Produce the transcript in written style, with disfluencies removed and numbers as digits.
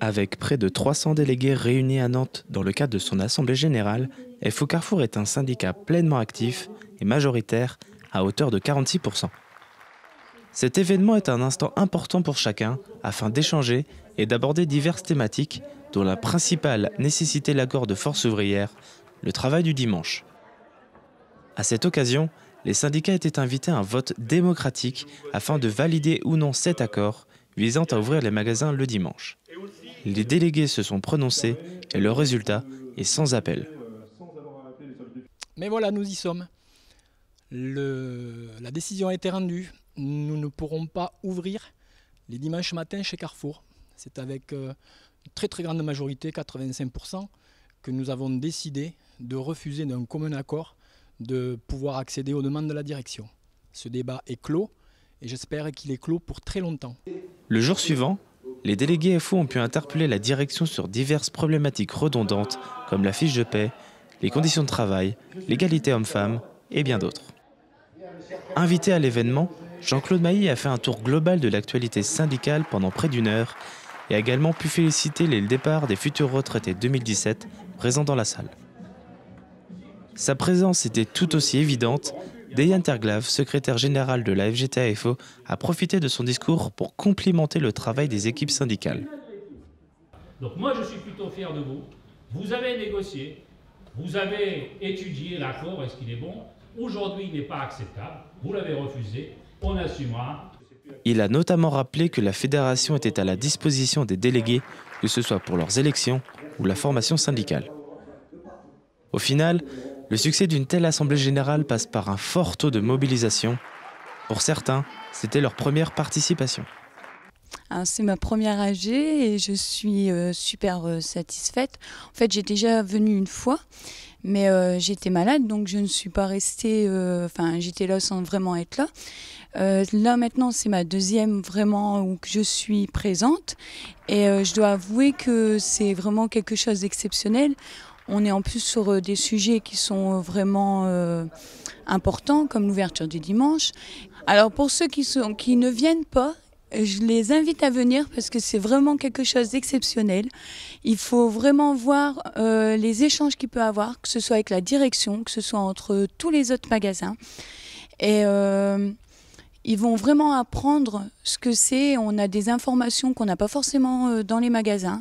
Avec près de 300 délégués réunis à Nantes dans le cadre de son assemblée générale, FO Carrefour est un syndicat pleinement actif et majoritaire à hauteur de 46%. Cet événement est un instant important pour chacun afin d'échanger et d'aborder diverses thématiques dont la principale nécessitait l'accord de force ouvrière, le travail du dimanche. À cette occasion, les syndicats étaient invités à un vote démocratique afin de valider ou non cet accord visant à ouvrir les magasins le dimanche. Les délégués se sont prononcés et le résultat est sans appel. Mais voilà, nous y sommes. La décision a été rendue. Nous ne pourrons pas ouvrir les dimanches matins chez Carrefour. C'est avec une très grande majorité, 85%, que nous avons décidé de refuser d'un commun accord de pouvoir accéder aux demandes de la direction. Ce débat est clos et j'espère qu'il est clos pour très longtemps. Le jour suivant, les délégués FO ont pu interpeller la direction sur diverses problématiques redondantes comme la fiche de paie, les conditions de travail, l'égalité homme-femme et bien d'autres. Invité à l'événement, Jean-Claude Mailly a fait un tour global de l'actualité syndicale pendant près d'1 heure et a également pu féliciter les départs des futurs retraités 2017 présents dans la salle. Sa présence était tout aussi évidente. Dejan Terglav, secrétaire général de la FGTA-FO, a profité de son discours pour complimenter le travail des équipes syndicales. Donc moi je suis plutôt fier de vous. Vous avez négocié, vous avez étudié l'accord, est-ce qu'il est bon? Aujourd'hui il n'est pas acceptable, vous l'avez refusé, on assumera. Il a notamment rappelé que la fédération était à la disposition des délégués, que ce soit pour leurs élections ou la formation syndicale. Au final, le succès d'une telle assemblée générale passe par un fort taux de mobilisation. Pour certains, c'était leur première participation. C'est ma première AG et je suis super satisfaite. En fait, j'ai déjà venu une fois, mais j'étais malade, donc je ne suis pas restée. J'étais là sans vraiment être là. Là maintenant, c'est ma deuxième vraiment où je suis présente et je dois avouer que c'est vraiment quelque chose d'exceptionnel. On est en plus sur des sujets qui sont vraiment importants, comme l'ouverture du dimanche. Alors pour ceux qui ne viennent pas, je les invite à venir parce que c'est vraiment quelque chose d'exceptionnel. Il faut vraiment voir les échanges qu'il peut y avoir, que ce soit avec la direction, que ce soit entre tous les autres magasins. Et ils vont vraiment apprendre ce que c'est. On a des informations qu'on n'a pas forcément dans les magasins.